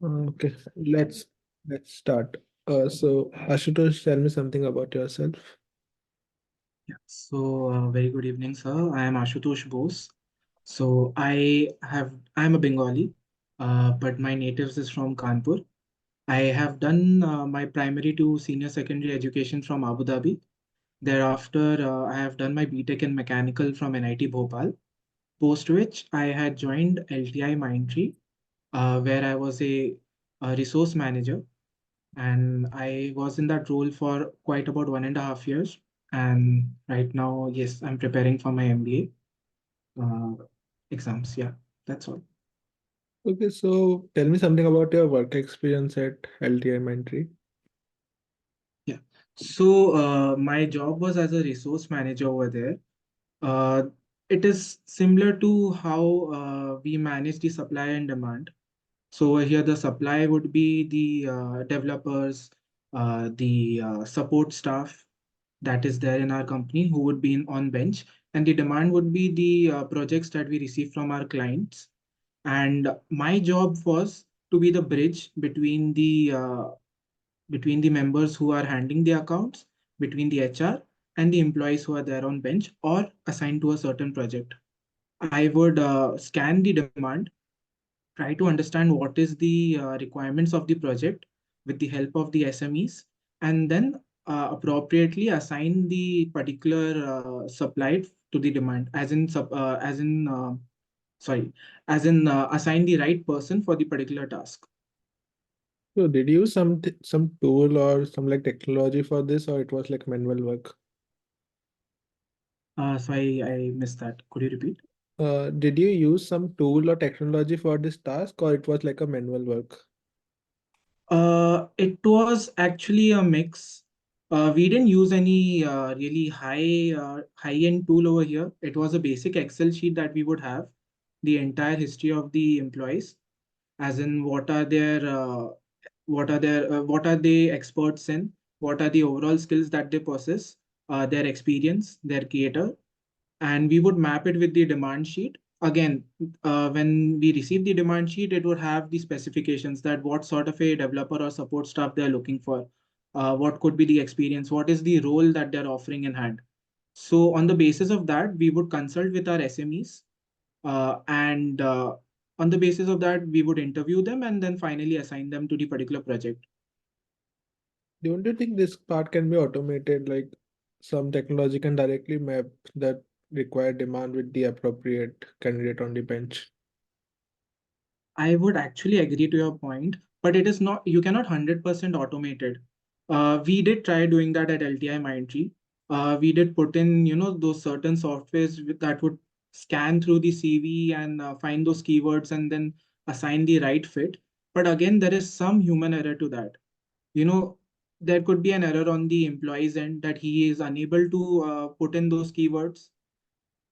Okay, let's start. So Ashutosh, tell me something about yourself. Very good evening, sir. I am Ashutosh Bose. I'm a Bengali, but my natives is from Kanpur. I have done my primary to senior secondary education from Abu Dhabi. Thereafter, I have done my BTech in mechanical from NIT Bhopal. Post which I had joined LTI Mindtree, where I was a resource manager, and I was in that role for quite about 1.5 years. And right now, yes, I'm preparing for my MBA exams. Yeah, that's all. Okay, so tell me something about your work experience at LTI Mentary. Yeah. My job was as a resource manager over there. Uh, it is similar to how we manage the supply and demand. So over here, the supply would be the developers, the support staff that is there in our company who would be on bench, and the demand would be the projects that we receive from our clients. And my job was to be the bridge between the members who are handling the accounts, between the HR and the employees who are there on bench or assigned to a certain project. I would scan the demand, try to understand what is the requirements of the project with the help of the SMEs, and then appropriately assign the particular supply to the demand, as in assign the right person for the particular task. So did you use some tool or some like technology for this, or it was like manual work? I missed that. Could you repeat? Did you use some tool or technology for this task, or it was like a manual work? It was actually a mix. We didn't use any really high-end tool over here. It was a basic Excel sheet that we would have the entire history of the employees, as in what are they experts in, what are the overall skills that they possess, their experience, their cater, and we would map it with the demand sheet. Again, when we receive the demand sheet, it would have the specifications that what sort of a developer or support staff they're looking for, what could be the experience, what is the role that they're offering in hand. So on the basis of that, we would consult with our SMEs, and on the basis of that, we would interview them and then finally assign them to the particular project. Don't you think this part can be automated? Like some technology can directly map that required demand with the appropriate candidate on the bench? I would actually agree to your point, but it is not, you cannot 100% automate it. We did try doing that at LTI Mindtree. We did put in, those certain softwares that would scan through the CV and find those keywords and then assign the right fit. But again, there is some human error to that. You know, there could be an error on the employee's end that he is unable to put in those keywords,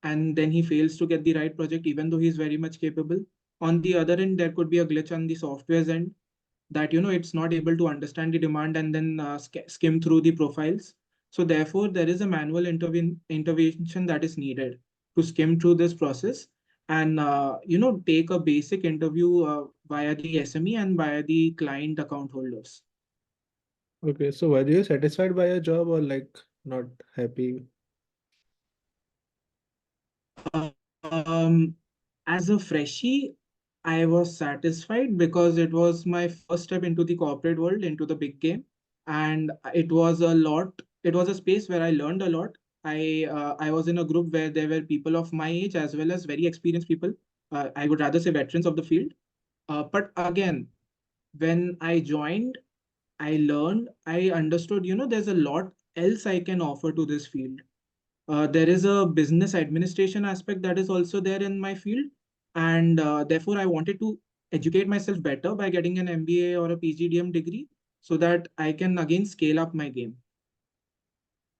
and then he fails to get the right project even though he's very much capable. On the other end, there could be a glitch on the software's end that it's not able to understand the demand and then skim through the profiles. So therefore there is a manual intervention that is needed to skim through this process and take a basic interview via the SME and via the client account holders. Okay, so were you satisfied by your job or like not happy? Um, as a freshie, I was satisfied because it was my first step into the corporate world, into the big game, and it was a lot. It was a space where I learned a lot. I was in a group where there were people of my age as well as very experienced people. I would rather say veterans of the field. But again, when I joined, I learned, I understood. There's a lot else I can offer to this field. There is a business administration aspect that is also there in my field, and therefore I wanted to educate myself better by getting an MBA or a PGDM degree so that I can again scale up my game.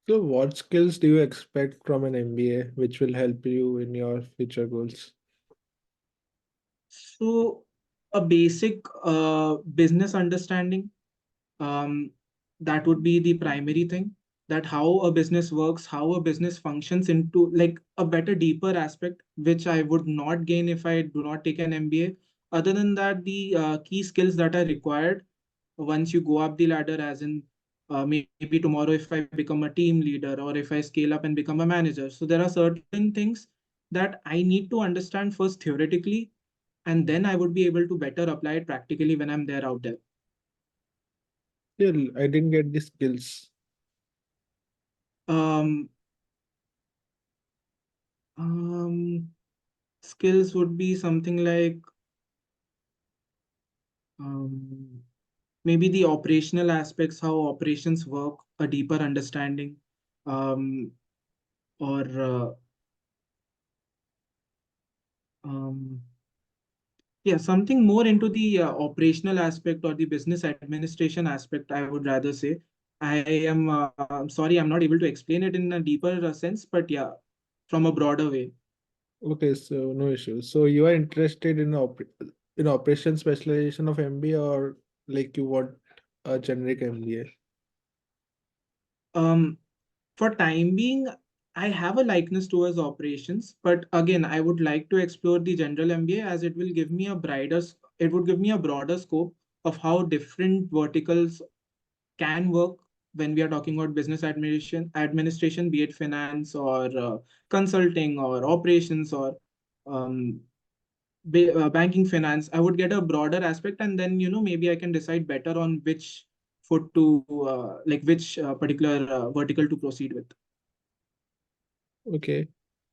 So what skills do you expect from an MBA which will help you in your future goals? So a basic business understanding, um, that would be the primary thing, that how a business works, how a business functions, into like a better deeper aspect which I would not gain if I do not take an MBA. Other than that, the key skills that are required once you go up the ladder, as in maybe tomorrow if I become a team leader or if I scale up and become a manager. So there are certain things that I need to understand first theoretically, and then I would be able to better apply it practically when I'm there out there. Still, I didn't get the skills. Um, um, Skills would be something like um, maybe the operational aspects, how operations work, a deeper understanding, um, or um, yeah, something more into the operational aspect or the business administration aspect, I would rather say. I am I'm sorry, I'm not able to explain it in a deeper sense, but yeah, from a broader way. Okay, so no issue. So you are interested in in operation specialization of MBA, or like you want a generic MBA? Um, for time being, I have a likeness towards operations, but again, I would like to explore the general MBA as it will give me a it would give me a broader scope of how different verticals can work when we are talking about business administration, be it finance or consulting or operations or um, banking finance. I would get a broader aspect, and then maybe I can decide better on which foot to like which particular vertical to proceed with. Okay.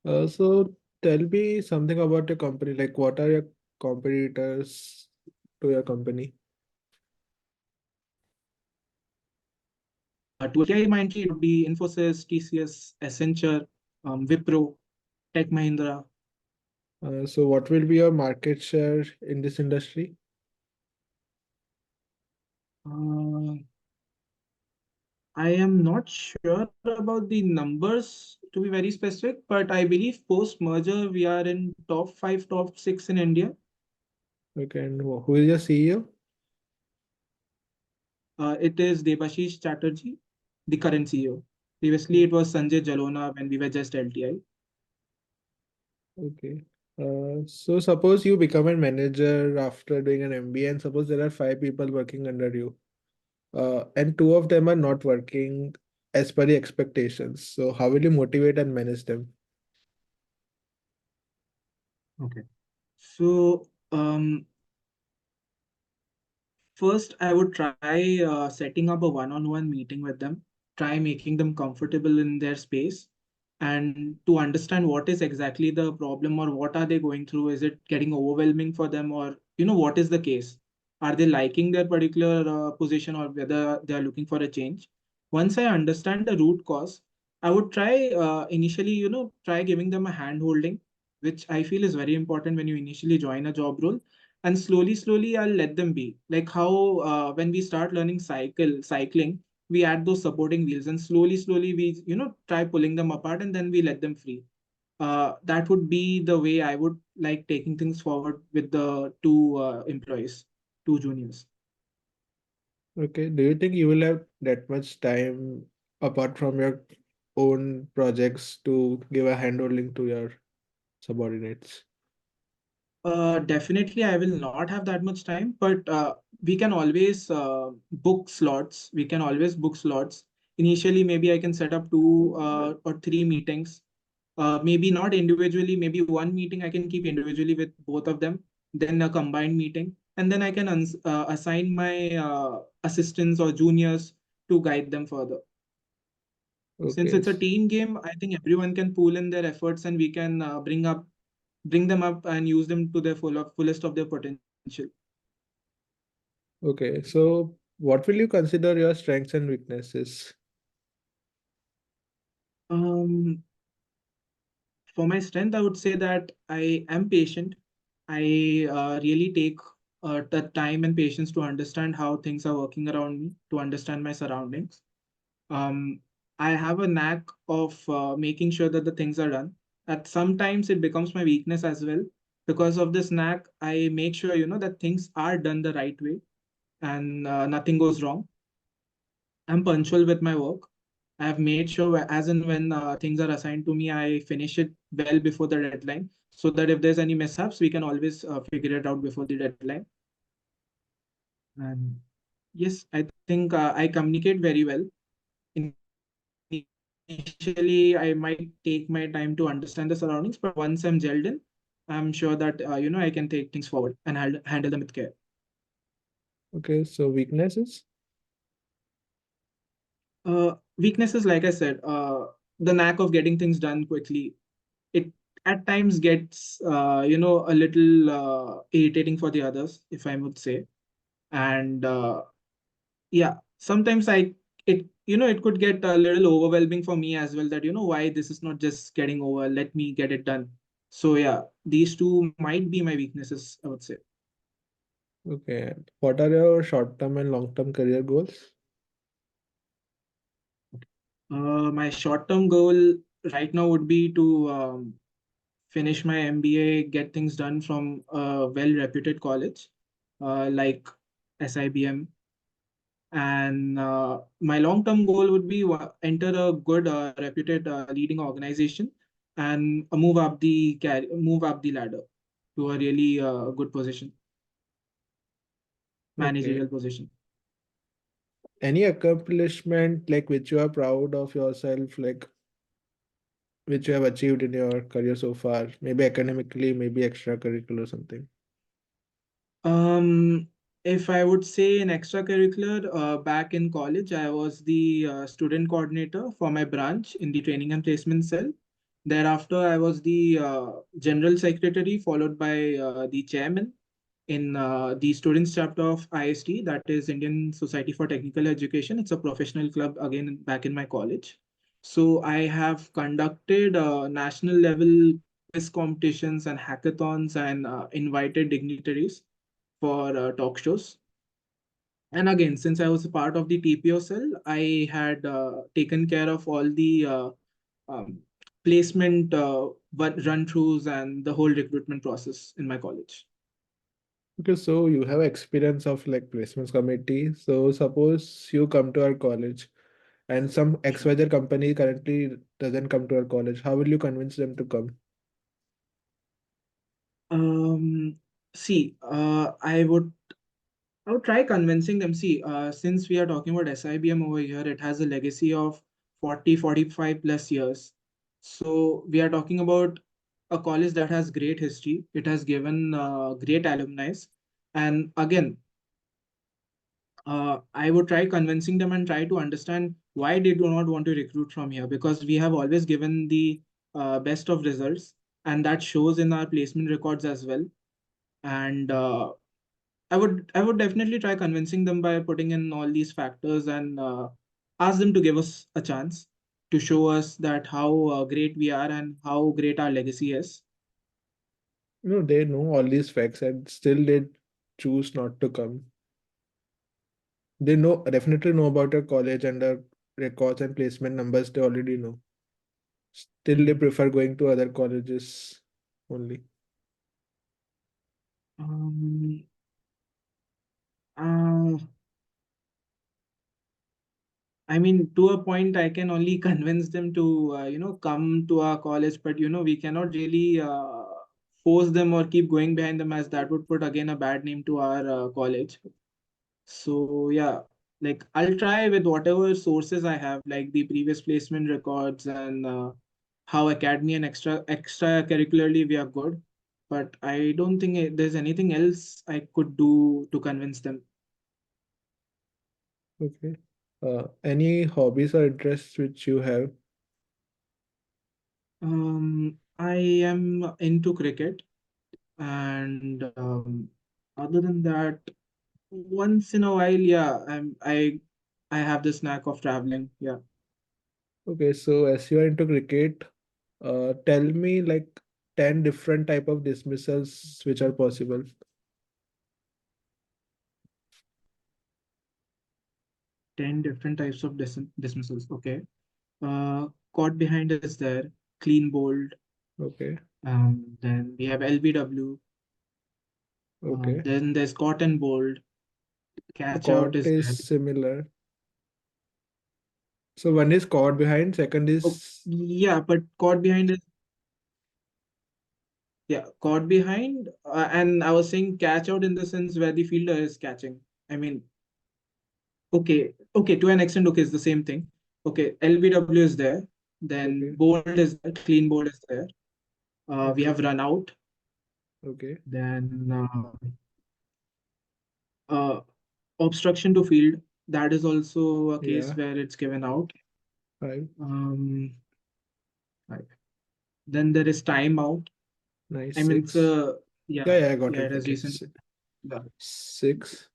So tell me something about your company. Like, what are your competitors to your company? To LTI Mindtree, it would be Infosys, TCS, Accenture, Wipro, Tech Mahindra. So what will be your market share in this industry? Uh, I am not sure about the numbers to be very specific, but I believe post merger we are in top five, top six in India. Okay, and who is your CEO? It is Debashish Chatterjee, the current CEO. Previously, it was Sanjay Jalona when we were just LTI. Okay. So suppose you become a manager after doing an MBA, and suppose there are five people working under you, and two of them are not working as per the expectations. So how will you motivate and manage them? Okay. So, first, I would try setting up a one-on-one meeting with them, try making them comfortable in their space, and to understand what is exactly the problem or what are they going through. Is it getting overwhelming for them, or what is the case? Are they liking their particular position, or whether they are looking for a change? Once I understand the root cause, I would try initially, try giving them a hand holding, which I feel is very important when you initially join a job role, and slowly I'll let them be like how when we start learning cycling, we add those supporting wheels, and slowly we try pulling them apart, and then we let them free. That would be the way I would like taking things forward with the two employees, two juniors. Okay. Do you think you will have that much time apart from your own projects to give a handholding to your subordinates? Definitely, I will not have that much time, but we can always book slots. We can always book slots. Initially, maybe I can set up two or three meetings. Maybe not individually, maybe one meeting I can keep individually with both of them, then a combined meeting, and then I can assign my assistants or juniors to guide them further. Since Okay. it's a team game, I think everyone can pool in their efforts, and we can bring them up and use them to their fullest of their potential. Okay. So what will you consider your strengths and weaknesses? Um, for my strength, I would say that I am patient. I really take the time and patience to understand how things are working around me, to understand my surroundings. Um, I have a knack of making sure that the things are done. At sometimes it becomes my weakness as well. Because of this knack, I make sure that things are done the right way, and nothing goes wrong. I'm punctual with my work. I have made sure as and when things are assigned to me, I finish it well before the deadline. so that if there's any mishaps, we can always figure it out before the deadline. And yes, I think I communicate very well. Initially, I might take my time to understand the surroundings, but once I'm gelled in, I'm sure that I can take things forward and handle them with care. Okay, so weaknesses? Weaknesses, like I said, the knack of getting things done quickly. It at times gets a little irritating for the others, if I would say. And yeah, sometimes it could get a little overwhelming for me as well, that why this is not just getting over, let me get it done. So yeah, these two might be my weaknesses, I would say. Okay. What are your short-term and long-term career goals? My short term goal right now would be to finish my MBA, get things done from a well reputed college like Sibm. And my long term goal would be enter a good reputed leading organization and move up the ladder to a really good position, Okay. managerial position. Any accomplishment like which you are proud of yourself, like which you have achieved in your career so far? Maybe academically, maybe extracurricular or something. Um, if I would say in extracurricular, back in college, I was the student coordinator for my branch in the training and placement cell. Thereafter, I was the general secretary, followed by the chairman in the students chapter of IST, that is Indian Society for Technical Education. It's a professional club again back in my college. So I have conducted national level quiz competitions and hackathons and invited dignitaries for talk shows. And again, since I was a part of the TPO cell, I had taken care of all the um, placement run throughs and the whole recruitment process in my college. Okay, so you have experience of like placements committee. So suppose you come to our college and some Sure. XYZ company currently doesn't come to our college. How will you convince them to come? Um, See, I would try convincing them. See, since we are talking about SIBM over here, it has a legacy of 40, 45 plus years. So we are talking about a college that has great history. It has given great alumni. And again, I would try convincing them and try to understand why they do not want to recruit from here, because we have always given the best of results, and that shows in our placement records as well. And I would definitely try convincing them by putting in all these factors and ask them to give us a chance to show us that how great we are and how great our legacy is. They know all these facts and still they choose not to come. They know definitely know about your college and the records and placement numbers they already know. Still they Mhm. prefer going to other colleges only. Um, uh, I mean, to a point, I can only convince them to, come to our college, but we cannot really force them or keep going behind them, as that would put again a bad name to our college. So yeah, like I'll try with whatever sources I have, like the previous placement records and how academy and extracurricularly we are good. But I don't think there's anything else I could do to convince them. Okay. Any hobbies or interests which you have? I am into cricket, and other than that, once in a while, yeah, I have this knack of traveling. Yeah. Okay, so as you are into cricket, tell me like 10 different type of dismissals which are possible. 10 different types of dismissals. Okay. Caught behind is there, clean bold. Okay, Then we have LBW. okay. Then there's caught and bold. The Catch out court is is there. similar. So one is caught behind, second Oh, is yeah, but caught behind is Yeah, caught behind, and I was saying catch out in the sense where the fielder is catching. I mean, okay, to an extent, okay, it's the same thing. Okay, LBW is there, then Okay, bold is there, clean bold is there. We have okay, run out, okay. then uh, obstruction to field. That is also a case Yeah, where it's given out. five. Um, right. Then there is timeout. Nice, I mean, it's six. a Yeah, yeah, yeah, I got yeah. it. It has Okay, recently done. six.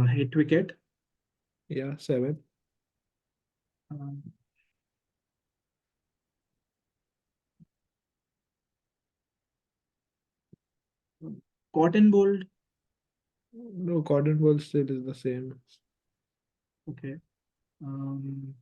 Hit wicket. Yeah, seven. Um, cotton bold. No, cotton ball still is the same. Okay. Um,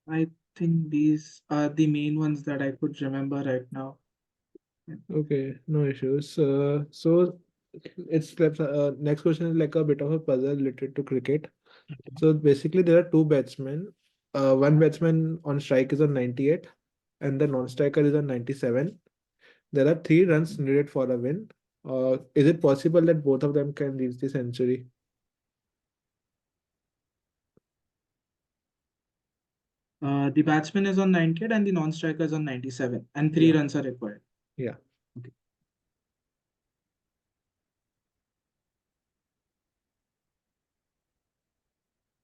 I think these are the main ones that I could remember right now. Okay, no issues. So next question is like a bit of a puzzle related to cricket. So basically, there are two batsmen. One batsman on strike is on 98, and the non-striker is on 97. There are three runs needed for a win. Is it possible that both of them can reach the century? The batsman is on 98 and the non-striker is on 97, and three Yeah, runs are required. yeah. Okay.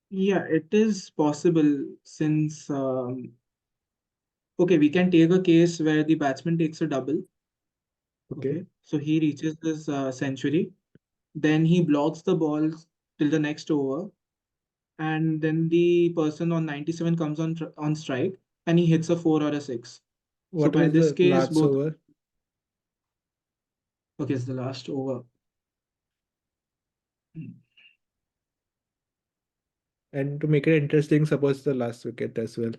Yeah, it is possible since okay, we can take a case where the batsman takes a double. Okay. Okay, so he reaches his century, then he blocks the balls till the next over, and then the person on 97 comes on strike and he hits a four or a six. So What by was this the case, last both over? okay, it's the last over. Hmm. And to make it interesting, suppose the last wicket as well.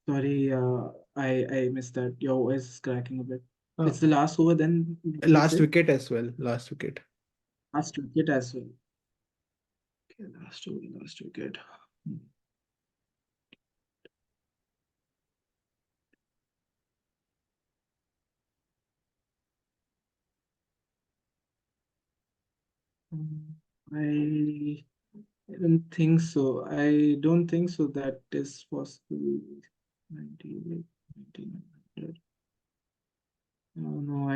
Sorry, I missed that. Your voice is cracking a bit. Uh, It's the last over, then did you Last say? wicket as well. Last wicket. Last wicket as well. Okay, last over, last wicket. Hmm. I don't think so. I don't think so that is possible. 98, 1900. No,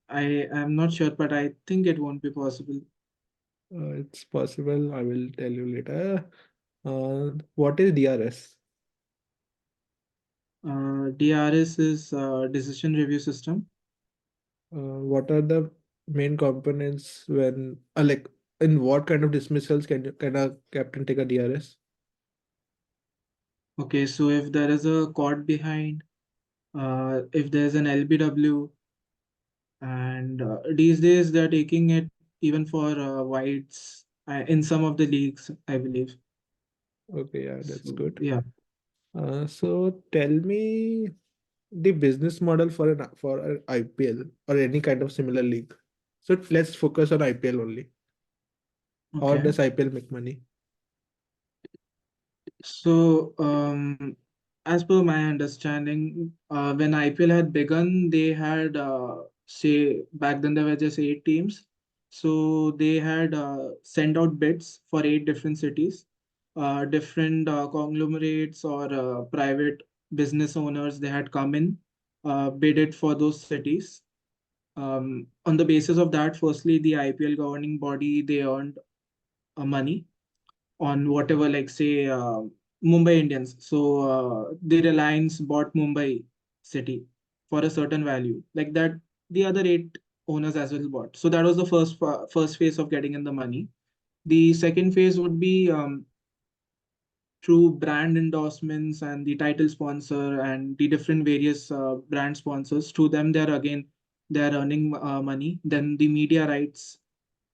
I am not sure, but I think it won't be possible. It's possible. I will tell you later. What is DRS? DRS is decision review system. What are the main components when, like, in what kind of dismissals can a captain take a DRS? Okay, so if there is a caught behind, if there's an LBW, and these days they're taking it even for wides in some of the leagues, I believe. Okay, yeah, that's So good. yeah. So tell me the business model for an IPL or any kind of similar league. So let's focus on IPL only. How Okay. does IPL make money? So, as per my understanding, when IPL had begun, they had, say, back then there were just 8 teams. So they had sent out bids for 8 different cities, different conglomerates or private business owners. They had come in, bid it for those cities. On the basis of that, firstly, the IPL governing body, they earned money on whatever, like say Mumbai Indians. So the Reliance bought Mumbai city for a certain value, like that. The other 8 owners as well bought. So that was the first phase of getting in the money. The second phase would be through brand endorsements and the title sponsor and the different various brand sponsors. Through them, they're earning money. Then the media rights.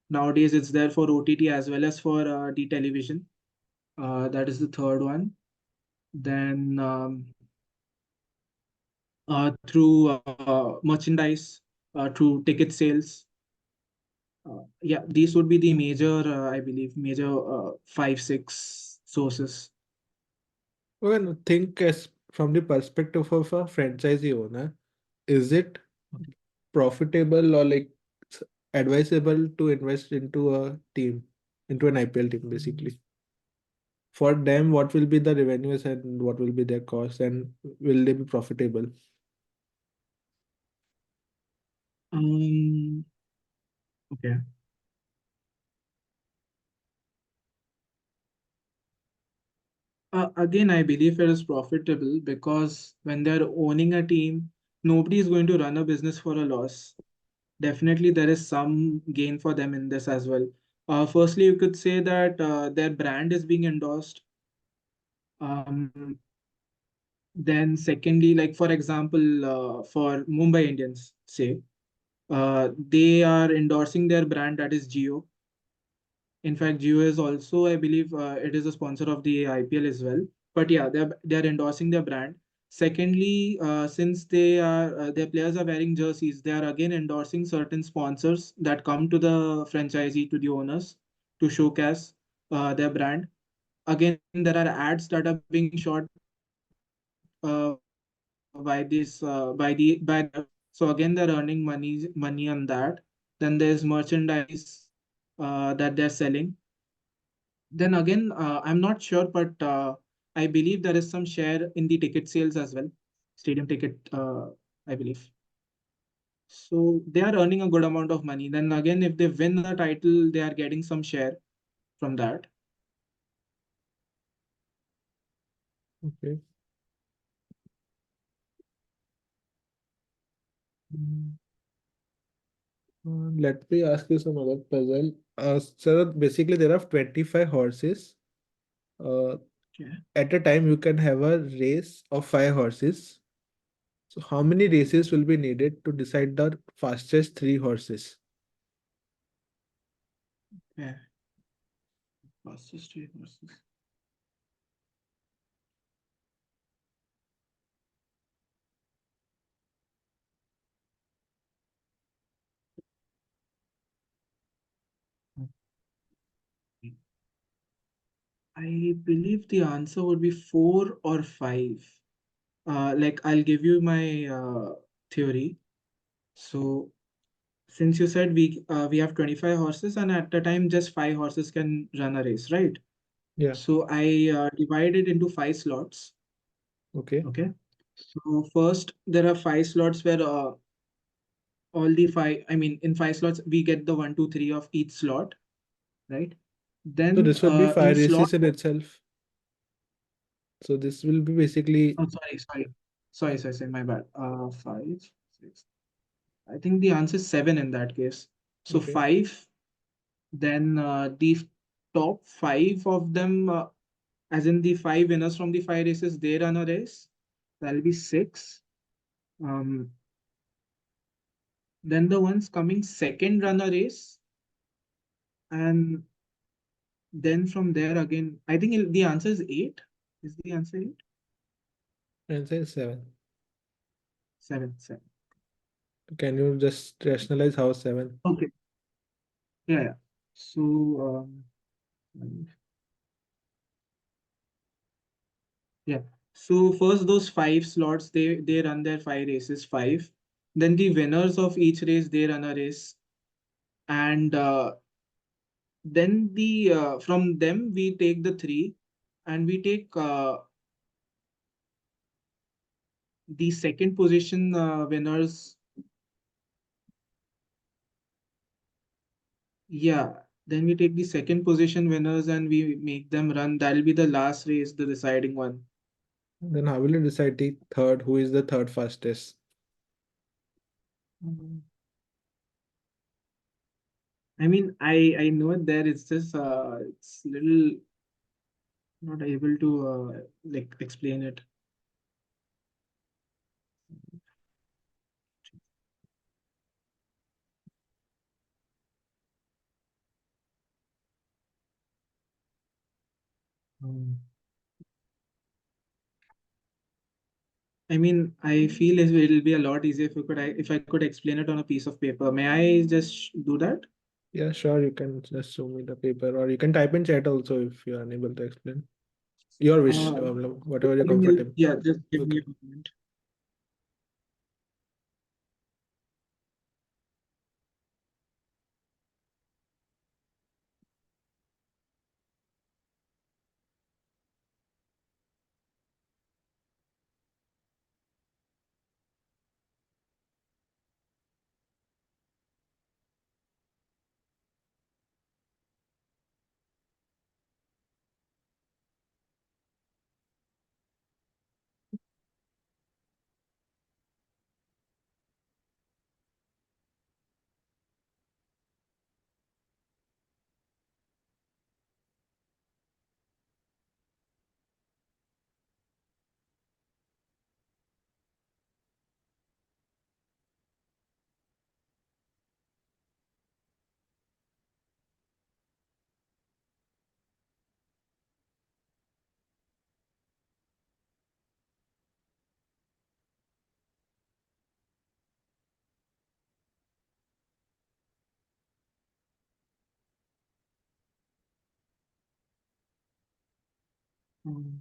Nowadays, it's there for OTT as well as for the television. That is the third one. Then through merchandise, through ticket sales. Yeah, these would be the major, I believe, major five, six sources. Well, think as from the perspective of a franchisee owner, is it Okay. profitable or like advisable to invest into a team, into an IPL team basically? For them, what will be the revenues and what will be their costs, and will they be profitable? Um, okay. Again, I believe it is profitable because when they're owning a team, nobody is going to run a business for a loss. Definitely, there is some gain for them in this as well. Firstly, you could say that their brand is being endorsed. Um, then, secondly, like for example, for Mumbai Indians, say, they are endorsing their brand that is Geo. In fact, Jio is also, I believe, it is a sponsor of the IPL as well. But yeah, they're endorsing their brand. Secondly, since their players are wearing jerseys, they are again endorsing certain sponsors that come to the franchisee, to the owners, to showcase their brand. Again, there are ads that are being shot by them. So again, they're earning money on that. Then there's merchandise that they're selling. Then again, I'm not sure, but I believe there is some share in the ticket sales as well, stadium ticket, I believe. So they are earning a good amount of money. Then again, if they win the title, they are getting some share from that. Okay. Mm, Let me ask you some other puzzle. So basically, there are 25 horses. Uh, Okay. at a time, you can have a race of five horses. So, how many races will be needed to decide the fastest three horses? Yeah. Fastest three horses. I believe the answer would be four or five. Like I'll give you my theory. So since you said we have 25 horses and at a time just five horses can run a race, right? Yeah. So I divide it into five slots. Okay. Okay. So first there are five slots where all the five, I mean, in five slots we get the one, two, three of each slot, right? So Then this will be in five slot, races in itself. So this will be basically, oh sorry, my bad. Five, six. I think the answer is seven in that case. So okay. five. Then the top five of them, as in the five winners from the five races, they run a race. That'll be six. Um, then the ones coming second run a race, and then from there again, I think the answer is eight. Is the answer eight? Answer is seven. Seven, seven. Can you just rationalize how seven? Okay. Yeah, yeah. So, yeah. So first those five slots, they run their five races, five. Then the winners of each race, they run a race, and then the from them we take the three, and we take the second position winners. Yeah, then we take the second position winners and we make them run. That'll be the last race, the deciding one. Then how will you decide the third? Who is the third fastest? Mm. I mean, I know it there. It's just it's little not able to like explain it. Hmm. I mean, I feel it'll be a lot easier if I could explain it on a piece of paper. May I just do that? Yeah, sure, you can just show me the paper, or you can type in chat also if you are unable to explain. Your wish, Uh, whatever you're just comfortable. give me Okay. a moment. Um,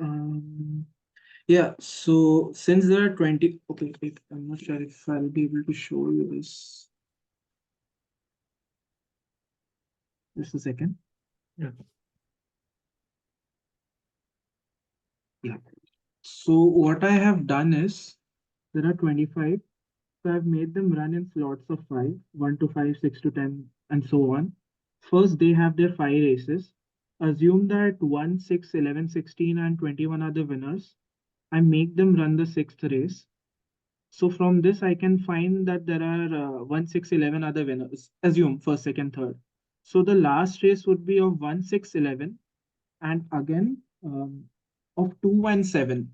um, yeah, so since there are 20, okay, wait, I'm not sure if I'll be able to show you this. Just a second. Yeah. Yeah. So what I have done is there are 25. So I've made them run in slots of 5, 1 to 5, 6 to 10, and so on. First, they have their 5 races. Assume that 1, 6, 11, 16, and 21 are the winners. I make them run the sixth race. So from this, I can find that there are 1, 6, 11 other winners. Assume first, second, third. So the last race would be of 1, 6, 11, and again of 2 and 7,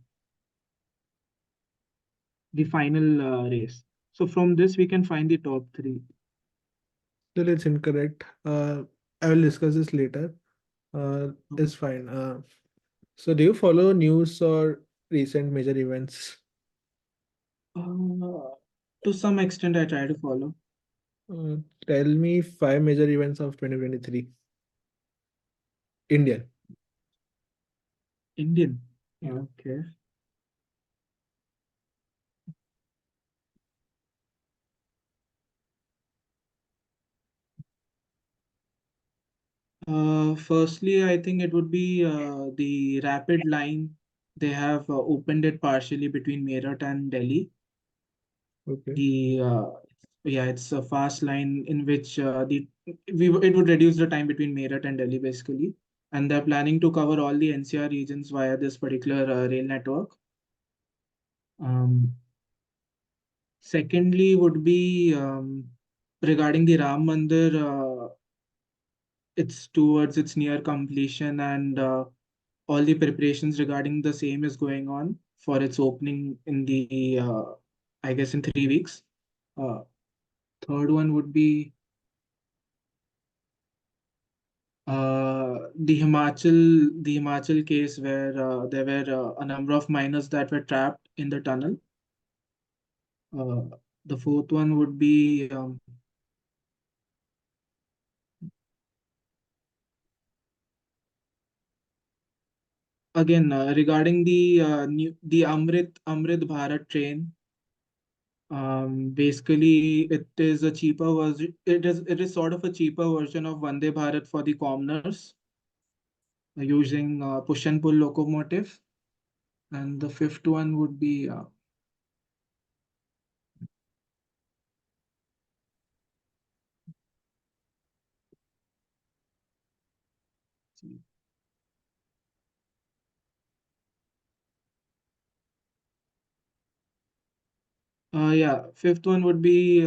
the final race. So from this, we can find the top three. Still, it's incorrect. I will discuss this later. Okay. It's fine. So do you follow news or recent major events? Uh, to some extent, I try to follow. Uh, Tell me five major events of 2023. Indian. Indian. Yeah. Okay. Firstly, I think it would be the rapid line. They have opened it partially between Meerut and Delhi. Okay. The Yeah, it's a fast line in which it would reduce the time between Meerut and Delhi basically, and they're planning to cover all the NCR regions via this particular rail network. Um, Secondly, would be regarding the Ram Mandir. It's towards its near completion, and all the preparations regarding the same is going on for its opening in the I guess in 3 weeks. Uh, Third one would be the Himachal case where there were a number of miners that were trapped in the tunnel. Uh, the fourth one would be again regarding the Amrit Bharat train. Basically, it is a cheaper version. It is sort of a cheaper version of Vande Bharat for the commoners using push and pull locomotive. And the fifth one would be yeah, fifth one would be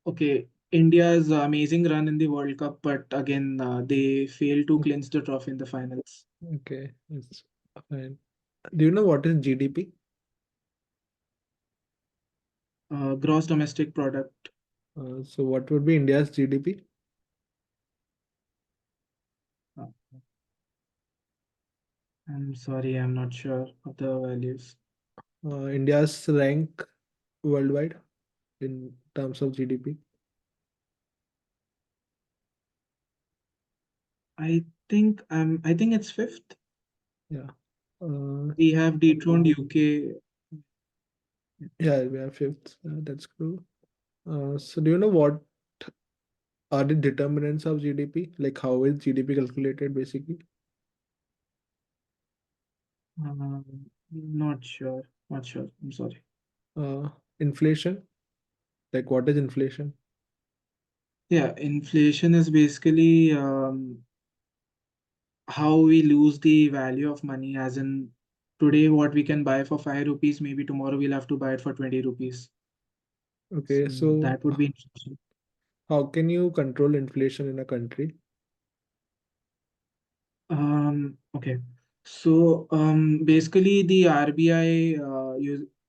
okay. India's amazing run in the World Cup, but again they failed to clinch the trophy in the finals. Okay. It's fine. Do you know what is GDP? Gross domestic product. So what would be India's GDP? I'm sorry, I'm not sure of the values. India's rank worldwide in terms of GDP. I think it's fifth. Yeah. Uh, We have dethroned UK. yeah, we are fifth. That's cool. So do you know what are the determinants of GDP? Like how is GDP calculated basically? Not sure. Not sure. I'm sorry. Inflation. Like what is inflation? Yeah, inflation is basically how we lose the value of money, as in today what we can buy for 5 rupees, maybe tomorrow we'll have to buy it for 20 rupees. Okay, So so that would be inflation. how can you control inflation in a country? Okay. So basically the RBI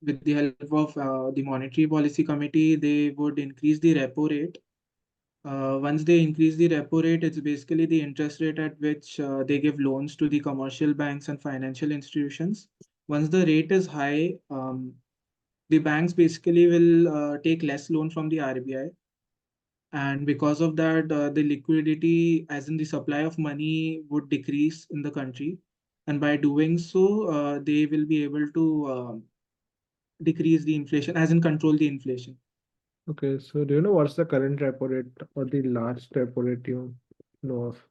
with the help of the Monetary Policy Committee, they would increase the repo rate. Once they increase the repo rate, it's basically the interest rate at which they give loans to the commercial banks and financial institutions. Once the rate is high, the banks basically will take less loan from the RBI. And because of that, the liquidity, as in the supply of money, would decrease in the country. And by doing so, they will be able to decrease the inflation, as in control the inflation. Okay, so do you know what's the current repo rate or the last repo rate you know of?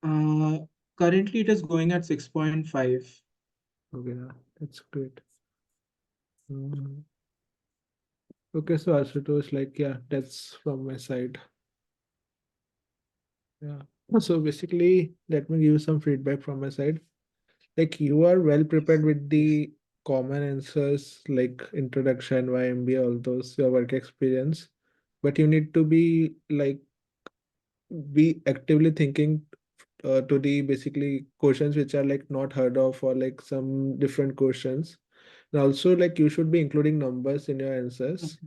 Uh, Currently, it is going at 6.5. Okay, yeah, that's great. Mhm. Okay, so Ashutosh, like, yeah, that's from my side. Yeah. So basically, let me give you some feedback from my side. Like, you are well prepared with Yes. the common answers like introduction, why MBA, all those, your work experience. But you need to be actively thinking to the basically questions which are like not heard of or like some different questions. And also, like, you should be including numbers in your answers.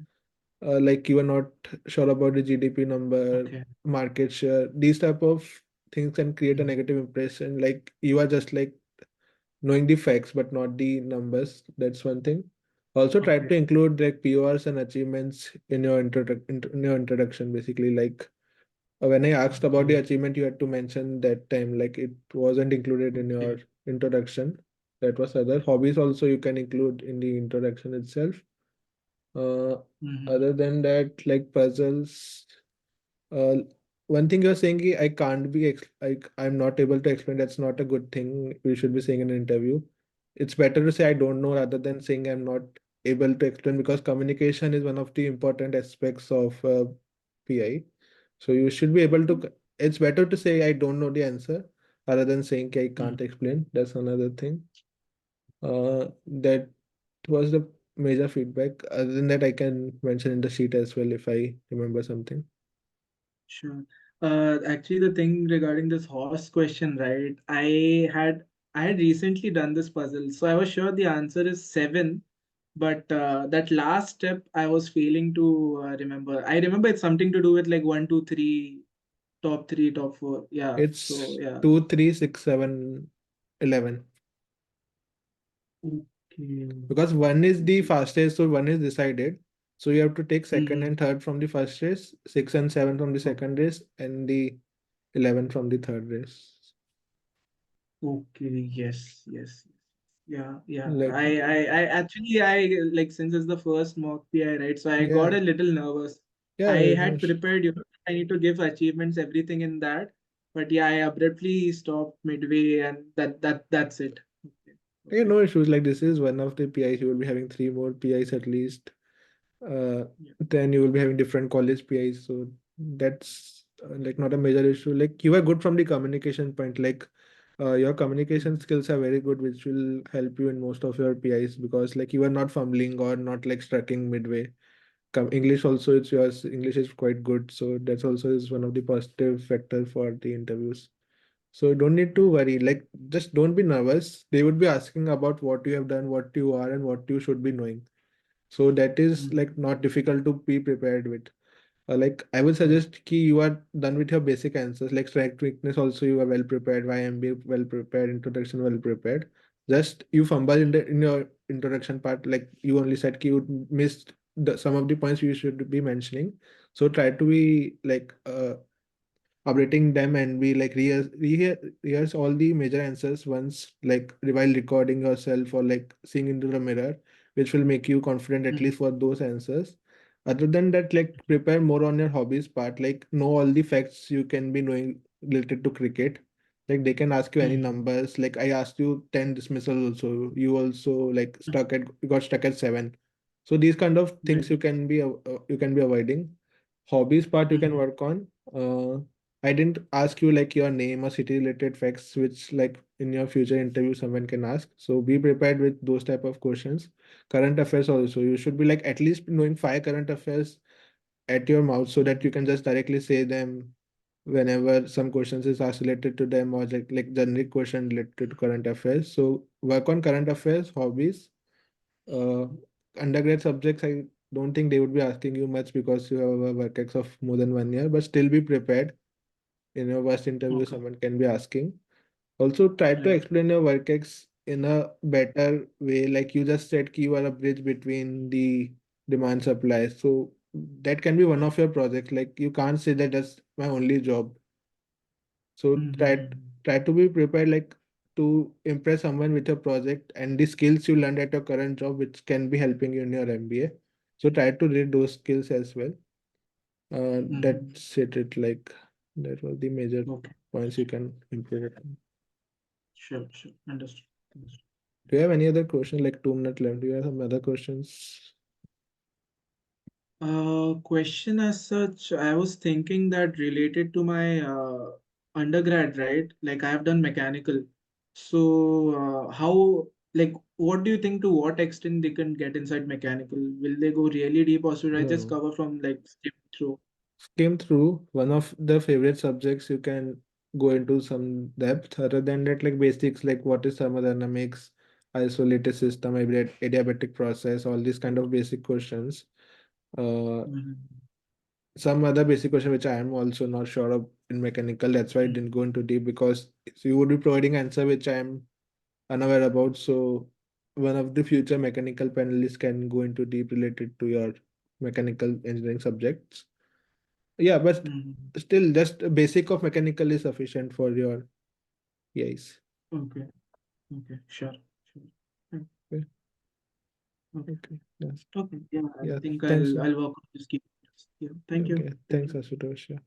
Okay. Like you are not sure about the GDP number, Okay. market share, these type of things can create a Mhm. negative impression. Like you are just like knowing the facts but not the numbers. That's one thing. Also try Okay. to include like PORs and achievements in your in your introduction. Basically, like when I asked about the Okay. achievement, you had to mention that time. Like it wasn't included in your Okay. introduction. That was other hobbies also you can include in the introduction itself. Uh, Mhm. Other than that, like puzzles, uh, one thing you're saying, I can't be like I'm not able to explain. That's not a good thing. We should be saying in an interview. It's better to say I don't know rather than saying I'm not able to explain because communication is one of the important aspects of PI. So you should be able to. It's better to say I don't know the answer rather than saying I can't Mhm. explain. That's another thing. That was the major feedback. Other than that, I can mention in the sheet as well if I remember something. Sure. Actually, the thing regarding this horse question, right? I had recently done this puzzle, so I was sure the answer is seven, but that last step I was failing to remember. I remember it's something to do with like one, two, three, top three, top four. Yeah. So It's yeah. 2, 3, 6, 7, 11. Okay. Because one is the Okay. fastest, so one is decided. So you have to take second Mm-hmm. and third from the first race, 6 and 7 from the Okay. second race, and the 11 from the third race. Okay. Yes. Yes. Yeah, yeah. Like, I actually, I like, since it's the first mock PI, right? So I got yeah, a little nervous. yeah, I no, had prepared, I need to give achievements, everything in that, but yeah, I abruptly stopped midway, and that's it. Okay, okay. no issues. Like, this is one of the PIs. You will be having three more PIs at least. uh, Yeah. then you will be having different college PIs. So that's like not a major issue. Like you are good from the communication point. Like your communication Mhm. skills are very good, which will help you in most of your PIs because like you are not fumbling or not like struggling midway. English also, it's yours. English is quite good, so that's also is one of the positive factor for the interviews. So don't need to worry. Like just don't be nervous. They would be asking about what you have done, what you are, and what you should be knowing. So that is Mhm. like not difficult to be prepared with. Like I would Right. suggest ki you are done with your basic answers, like strength weakness also you are well prepared, YMB well prepared, introduction well prepared. Just you fumble in your introduction part, like you only said ki you missed some of the points you should be mentioning. So try to be like updating them and be like rehearse all the major answers once, like while recording yourself or like seeing into the mirror, which will make you confident at Mhm. least for those answers. Other than that, like prepare more on your hobbies part, like know all the facts you can be knowing related to cricket. Like they can ask you any Mhm. numbers, like I asked you 10 dismissals also, you also like you got stuck at 7. So these kind of things Right. you can be avoiding. Hobbies part you can Mhm. work on. I didn't ask you like your name or city related facts, which like in your future interview someone can ask. So be prepared with those type of questions. Current affairs also, you should be like at least knowing 5 current affairs at your mouth so that you can just directly say them whenever some questions is asked related to them, or like generic question related to current affairs. So work on current affairs, hobbies. Uh, Undergrad subjects, I don't think they would be asking you much because you have a work ex of more than 1 year, but still be prepared. In your first interview, Okay. someone can be asking. Also, try to Right. explain your work ex in a better way. Like you just said, you are a bridge between the demand supply. So that can be one of your projects. Like you can't say that that's my only job. So Mhm. try to be prepared, like to impress someone with your project and the skills you learned at your current job, which can be helping you in your MBA. So try to read those skills as well. Mhm. That's it. Like that was the major Okay. points you can improve it. Sure. Sure. Understood. Understood. Do you have any other question? Like 2 minutes left. Do you have some other questions? Question as such, I was thinking that related to my undergrad, right? Like I have done mechanical. So, what do you think to what extent they can get inside mechanical? Will they go really deep or should I No, just no. cover from like skip through? Skim through one of the favorite subjects. You can go into some depth. Other than that, like basics, like what is thermodynamics, isolated system, adiabatic process, all these kind of basic questions. Uh, Mhm. some other basic question which I am also not sure of in mechanical. That's why I Mhm. didn't go into deep, because you would be providing answer which I am unaware about. So one of the future mechanical panelists can go into deep related to your mechanical engineering subjects. Yeah, but Mhm. still just a basic of mechanical is sufficient for your yes. Okay. Okay. Sure. Sure. Mm. Okay, Okay. okay. Yes. Okay. Yeah, I Yeah. think Thanks. I'll work on this key. Yeah. Thank you. Okay. Thank Thanks, you. Asutosh. Yeah.